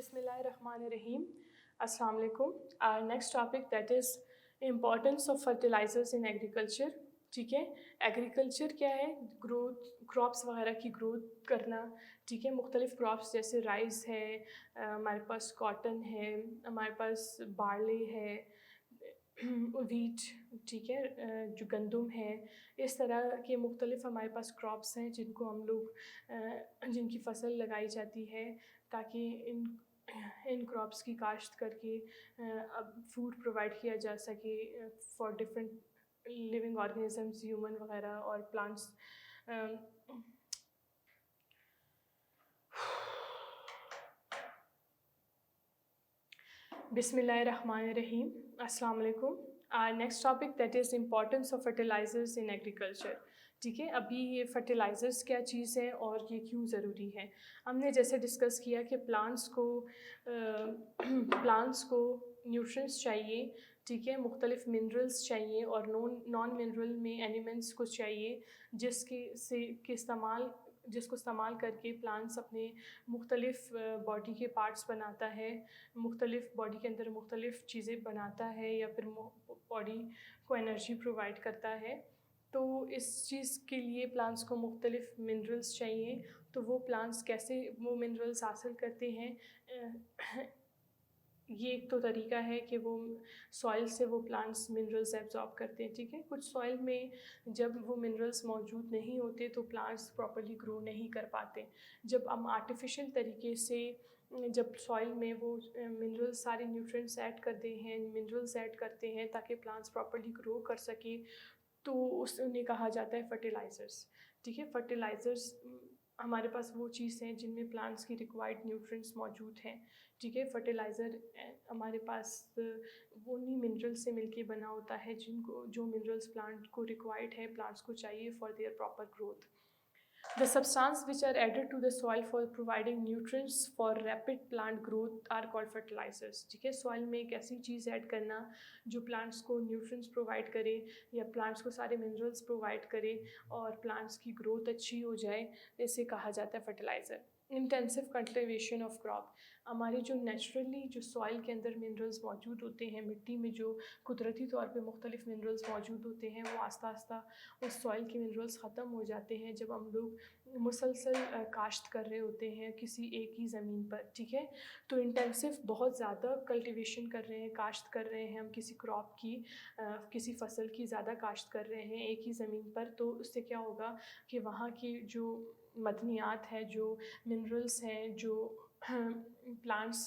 Bismillahirrahmanirrahim. Assalamu alaikum. Our next topic, that is importance of fertilizers in agriculture. ٹھیک ہے، agriculture کیا ہے؟ Growth, crops وغیرہ کی گروتھ کرنا. ٹھیک ہے، مختلف کراپس جیسے رائس ہے، ہمارے پاس کاٹن ہے، ہمارے پاس بارلے ہے، ویٹ، ٹھیک ہے، جو گندم ہے. اس طرح کے مختلف ہمارے پاس کراپس ہیں جن کو ہم لوگ جن کی فصل لگائی جاتی ہے تاکہ ان کراپس کی کاشت کر کے فوڈ پرووائڈ کیا جا سکے for different living organisms, human وغیرہ اور پلانٹس. بسم اللہ الرحمن الرحیم. السلام علیکم. Next topic, that is importance of fertilisers in agriculture. ٹھیک ہے، ابھی یہ فرٹیلائزرز کیا چیز ہے اور یہ کیوں ضروری ہے. ہم نے جیسے ڈسکس کیا کہ پلانٹس کو نیوٹرینٹس چاہیے. ٹھیک ہے، مختلف منرلس چاہیے اور نان منرل میں ایلیمنٹس کو چاہیے جس کو استعمال کر کے پلانٹس اپنے مختلف باڈی کے پارٹس بناتا ہے، مختلف باڈی کے اندر مختلف چیزیں بناتا ہے یا پھر باڈی کو انرجی پرووائڈ کرتا ہے. تو اس چیز کے لیے پلانٹس کو مختلف منرلس چاہیے. تو وہ پلانٹس کیسے وہ منرلس حاصل کرتے ہیں؟ یہ ایک تو طریقہ ہے کہ وہ سوائل سے وہ پلانٹس منرلس ایبزارب کرتے ہیں. ٹھیک ہے، کچھ سوائل میں جب وہ منرلس موجود نہیں ہوتے تو پلانٹس پراپرلی گرو نہیں کر پاتے. جب ہم آرٹیفیشیل طریقے سے جب سوائل میں وہ منرلس سارے نیوٹرینٹس ایڈ کرتے ہیں، منرلس ایڈ کرتے ہیں تاکہ پلانٹس پراپرلی گرو کر سکیں، تو انہیں کہا جاتا ہے فرٹیلائزرس. ٹھیک ہے، فرٹیلائزرس ہمارے پاس وہ چیز ہیں جن میں پلانٹس کی ریکوائرڈ نیوٹرینٹس موجود ہیں. ٹھیک ہے، فرٹیلائزر ہمارے پاس انہی منرل سے مل کے بنا ہوتا ہے جو منرلس پلانٹ کو ریکوائرڈ ہے، پلانٹس کو چاہیے for their proper growth. The substances which are added to the soil for providing nutrients for rapid plant growth are called fertilizers. ٹھیک ہے، سوائل میں ایک ایسی چیز ایڈ کرنا جو پلانٹس کو نیوٹرینٹس پرووائڈ کرے یا پلانٹس کو سارے منرلس پرووائڈ کرے اور پلانٹس کی گروتھ اچھی ہو جائے، اسے کہا جاتا ہے fertiliser. Intensive cultivation of crop. ہمارے جو نیچرلی جو سوائل کے اندر منرلس موجود ہوتے ہیں، مٹی میں جو قدرتی طور پہ مختلف منرلس موجود ہوتے ہیں، وہ آہستہ آہستہ اس سوائل کے منرلس ختم ہو جاتے ہیں جب ہم لوگ مسلسل کاشت کر رہے ہوتے ہیں کسی ایک ہی زمین پر. ٹھیک ہے، تو انٹینسو بہت زیادہ کلٹیویشن کر رہے ہیں، کاشت کر رہے ہیں ہم کسی کراپ کی، کسی فصل کی زیادہ کاشت کر رہے ہیں ایک ہی زمین پر. تو اس سے کیا ہوگا کہ وہاں کی جو معدنیات ہے، جو منرلس ہیں، جو پلانٹس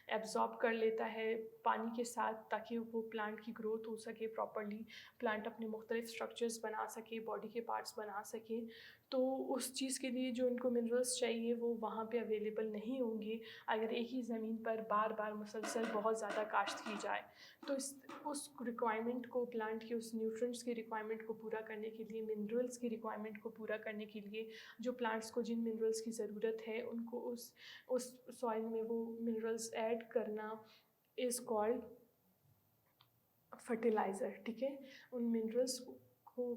ایبزارب کر لیتا ہے پانی کے ساتھ تاکہ وہ پلانٹ کی گروتھ ہو سکے پراپرلی، پلانٹ اپنے مختلف اسٹرکچرز بنا سکے، باڈی کے پارٹس بنا سکے. تو اس چیز کے لیے جو ان کو منرلس چاہیے وہ وہاں پہ اویلیبل نہیں ہوں گے اگر ایک ہی زمین پر بار بار مسلسل بہت زیادہ کاشت کی جائے. تو اس ریکوائرمنٹ کو، پلانٹ کی اس نیوٹرینٹس کی ریکوائرمنٹ کو پورا کرنے کے لیے، منرلس کی ریکوائرمنٹ کو پورا کرنے کے لیے جو پلانٹس کو جن منرلس کی ضرورت ہے ان کو اس سوائل میں وہ منرلس ایڈ کرنا از کالڈ فرٹیلائزر. ٹھیک ہے، ان منرلس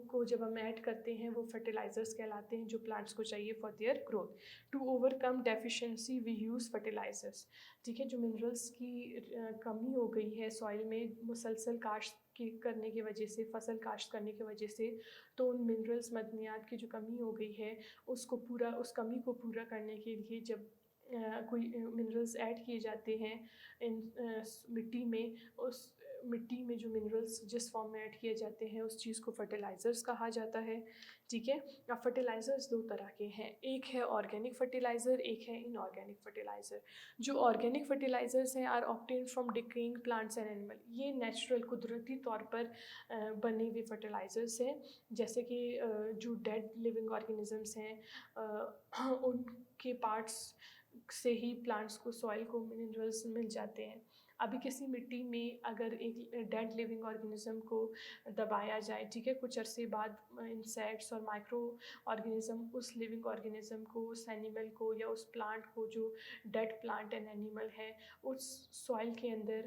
کو جب ہم ایڈ کرتے ہیں وہ فرٹیلائزرس کہلاتے ہیں جو پلانٹس کو چاہیے for their growth. To overcome deficiency we use fertilizers. ٹھیک ہے، جو منرلس کی کمی ہو گئی ہے سوائل میں مسلسل کاشت کرنے کی وجہ سے، فصل کاشت کرنے کی وجہ سے، تو ان منرلس معدنیات کی جو کمی ہو گئی ہے اس کمی کو پورا کرنے کے لیے جب کوئی منرلس ایڈ کیے جاتے ہیں ان مٹی میں، اس مٹی میں جو منرلس جس فارم میں ایڈ کیے جاتے ہیں اس چیز کو فرٹیلائزرس کہا جاتا ہے. ٹھیک ہے، اب فرٹیلائزرس دو طرح کے ہیں، ایک ہے آرگینک فرٹیلائزر، ایک ہے ان آرگینک فرٹیلائزر. جو آرگینک فرٹیلائزرس ہیں are obtained from decaying plants and animal. یہ نیچرل قدرتی طور پر بنے ہوئے فرٹیلائزرس ہیں، جیسے کہ جو ڈیڈ لیونگ آرگینزمس ہیں ان کے پارٹس سے ہی پلانٹس کو، سوائل کو منرلس مل جاتے ہیں. ابھی کسی مٹی میں اگر ایک ڈیڈ لیونگ آرگینزم کو دبایا جائے، ٹھیک ہے، کچھ عرصے بعد انسیکٹس اور مائکرو آرگینزم اس لیونگ آرگینزم کو، اس اینیمل کو یا اس پلانٹ کو جو ڈیڈ پلانٹ اینڈ اینیمل ہے، اس سوائل کے اندر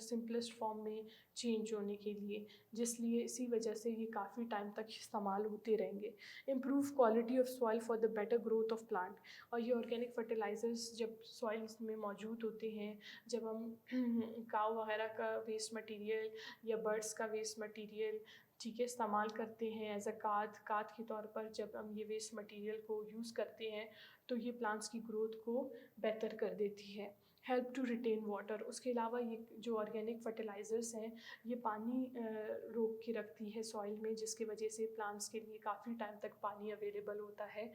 سمپلسٹ فارم میں چینج ہونے کے لیے، جس لیے اسی وجہ سے یہ کافی ٹائم تک استعمال ہوتے رہیں گے. Improve quality of soil for the better growth of plant. اور یہ آرگینک فرٹیلائزرز جب سوائلس میں موجود ہوتے ہیں، جب ہم کاؤ وغیرہ کا ویسٹ مٹیریل یا برڈس کا ویسٹ مٹیریل ٹھیک ہے استعمال کرتے ہیں ایز اے کھاد کے طور پر، جب ہم یہ ویسٹ مٹیریل کو یوز کرتے ہیں تو یہ پلانٹس کی گروتھ کو بہتر کر دیتی ہے. Help to retain water. اس کے علاوہ یہ جو آرگینک فرٹیلائزرس ہیں یہ پانی روک کے رکھتی ہے سوائل میں، جس کی وجہ سے پلانٹس کے لیے کافی ٹائم تک پانی اویلیبل ہوتا ہے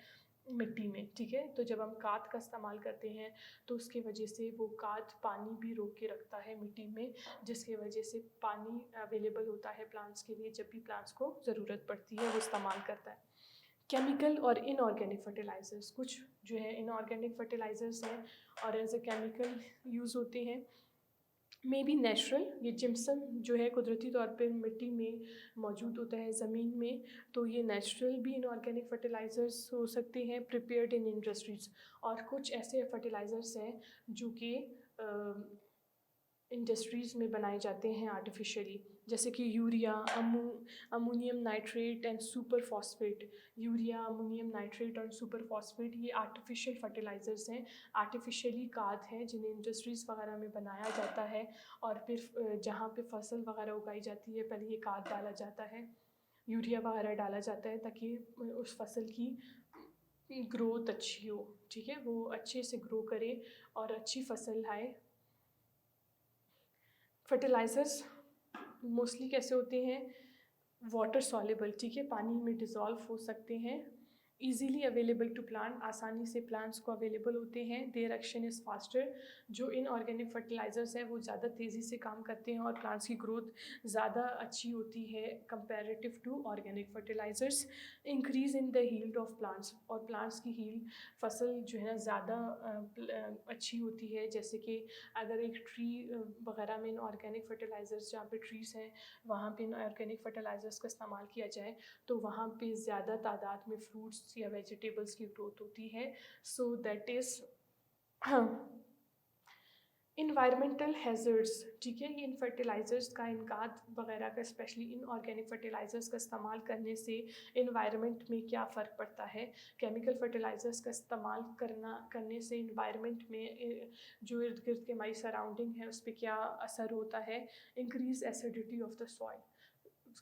مٹی میں. ٹھیک ہے، تو جب ہم کھاد کا استعمال کرتے ہیں تو اس کی وجہ سے وہ کھاد پانی بھی روک کے رکھتا ہے مٹی میں، جس کی وجہ سے پانی اویلیبل ہوتا ہے پلانٹس کے لیے. جب بھی پلانٹس کو ضرورت پڑتی ہے وہ استعمال کرتا ہے. کیمیکل اور ان آرگینک فرٹیلائزرس. کچھ جو ہے ان آرگینک فرٹیلائزرس ہیں اور ایز اے کیمیکل یوز ہوتے ہیں. مے بی نیچرل، یہ جمسم جو ہے قدرتی طور پہ مٹی میں موجود ہوتا ہے زمین میں، تو یہ نیچرل بھی ان آرگینک فرٹیلائزرس ہو سکتے ہیں پریپیئرڈ ان انڈسٹریز. اور کچھ ایسے فرٹیلائزرس ہیں جو کہ انڈسٹریز میں بنائے جاتے ہیں آرٹیفیشلی، جیسے کہ urea, ammonium nitrate and super phosphate. Urea, ammonium nitrate اور سپر فاسفیٹ یہ آرٹیفیشل فرٹیلائزرس ہیں، آرٹیفیشلی کھاد ہیں جنہیں انڈسٹریز وغیرہ میں بنایا جاتا ہے، اور پھر جہاں پہ فصل وغیرہ اگائی جاتی ہے پہلے یہ کھاد ڈالا جاتا ہے، یوریا وغیرہ ڈالا جاتا ہے تاکہ اس فصل کی گروتھ اچھی ہو. ٹھیک ہے، وہ اچھے سے گرو کرے اور اچھی فصل آئے. فرٹیلائزرس موسٹلی کیسے ہوتے ہیں؟ واٹر سالبل. ٹھیک ہے، پانی میں ڈیزالو ہو سکتے ہیں. ایزیلی اویلیبل ٹو پلانٹ، آسانی سے پلانٹس کو اویلیبل ہوتے ہیں. دیر ایکشن از فاسٹر. جو ان آرگینک فرٹیلائزرس ہیں وہ زیادہ تیزی سے کام کرتے ہیں اور پلانٹس کی گروتھ زیادہ اچھی ہوتی ہے comparative to organic fertilisers. Increase in the yield of plants. اور پلانٹس کی ہیلڈ، فصل جو ہے زیادہ اچھی ہوتی ہے. جیسے کہ اگر ایک ٹری وغیرہ میں ان آرگینک فرٹیلائزرس، جہاں پہ ٹریز ہیں وہاں پہ ان آرگینک فرٹیلائزرس کا استعمال کیا جائے تو وہاں پہ زیادہ تعداد میں فروٹس یا ویجیٹیبلس کی گروتھ ہوتی ہے. So that is environmental hazards. ٹھیک ہے، یہ ان فرٹیلائزرس کا، ان کھاد وغیرہ کا، اسپیشلی ان آرگینک فرٹیلائزرس کا استعمال کرنے سے انوائرمنٹ میں کیا فرق پڑتا ہے. کیمیکل فرٹیلائزرس کا استعمال کرنے سے انوائرمنٹ میں جو ارد گرد کے ہماری سراؤنڈنگ ہے اس پہ کیا اثر ہوتا ہے. Increase acidity of the soil.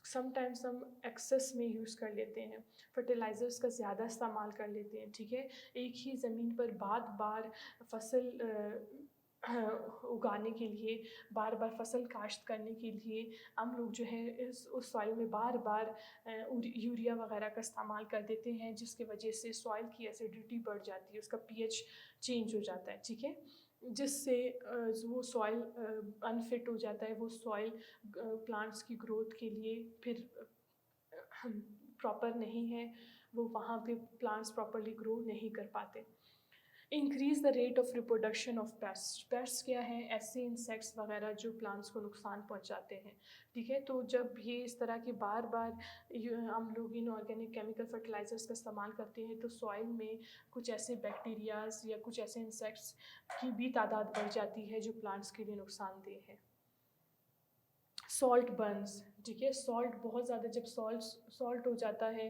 Some times ہم ایکسیس میں یوز کر لیتے ہیں، فرٹیلائزرس کا زیادہ استعمال کر لیتے ہیں. ٹھیک ہے، ایک ہی زمین پر بار بار فصل اگانے کے لیے، بار بار فصل کاشت کرنے کے لیے ہم لوگ جو ہے اس سوائل میں بار بار یوریا وغیرہ کا استعمال کر دیتے ہیں، جس کی وجہ سے سوائل کی ایسیڈیٹی بڑھ جاتی ہے، اس کا پی ایچ چینج ہو جاتا ہے. ٹھیک ہے، جس سے وہ سوائل انفٹ ہو جاتا ہے. وہ سوائل پلانٹس کی گروتھ کے لیے پھر پراپر نہیں ہے، وہ وہاں پہ پلانٹس پراپرلی گرو نہیں کر پاتے. Increase the rate of reproduction of paste. Paste کیا ہیں؟ ایسے انسیکٹس وغیرہ جو پلانٹس کو نقصان پہنچاتے ہیں. ٹھیک ہے، تو جب یہ اس طرح کے بار بار ہم لوگ ان آرگینک کیمیکل فرٹیلائزرس کا استعمال کرتے ہیں تو سوائل میں کچھ ایسے بیکٹیریاز یا کچھ ایسے انسیکٹس کی بھی تعداد بڑھ جاتی ہے جو پلانٹس کے لیے نقصان دہ ہے. Salt burns. ٹھیک ہے، سالٹ بہت زیادہ، جب سالٹ ہو جاتا ہے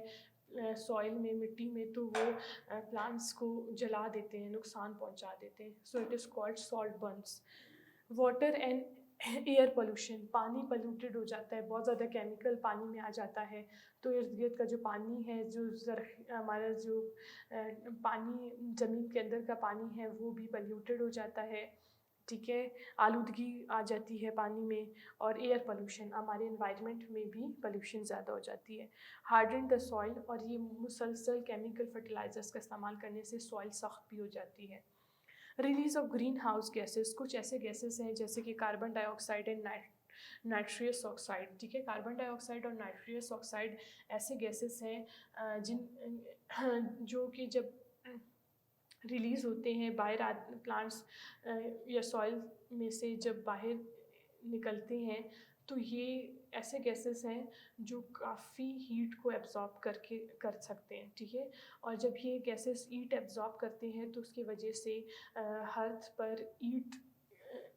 سوائل میں، مٹی میں، تو وہ پلانٹس کو جلا دیتے ہیں، نقصان پہنچا دیتے ہیں. So it is called salt burns. Water and air pollution. پانی پلیوٹیڈ ہو جاتا ہے، بہت زیادہ کیمیکل پانی میں آ جاتا ہے تو ارد گرد کا جو پانی ہے، جو ہمارا جو پانی زمین کے اندر کا پانی ہے وہ بھی پلیوٹیڈ ہو جاتا ہے. ٹھیک ہے، آلودگی آ جاتی ہے پانی میں. اور ایئر پولوشن، ہمارے انوائرمنٹ میں بھی پولوشن زیادہ ہو جاتی ہے. ہارڈن دا سوائل. اور یہ مسلسل کیمیکل فرٹیلائزرس کا استعمال کرنے سے سوائل سخت بھی ہو جاتی ہے. Release of greenhouse gases. کچھ ایسے گیسز ہیں جیسے کہ carbon dioxide and nitrous oxide. ٹھیک ہے، کاربن ڈائی آکسائڈ اور نائٹریس آکسائڈ ایسے گیسز ہیں جو کہ جب ریلیز ہوتے ہیں باہر، پلانٹس یا سوائل میں سے جب باہر نکلتے ہیں تو یہ ایسے گیسز ہیں جو کافی ہیٹ کو ایبزارب کر سکتے ہیں. ٹھیک ہے، اور جب یہ گیسز ہیٹ ایبزارب کرتے ہیں تو اس کی وجہ سے ارتھ پر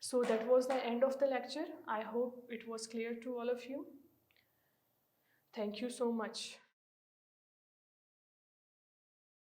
So that was the end of the lecture. I hope it was clear to all of you. Thank you so much.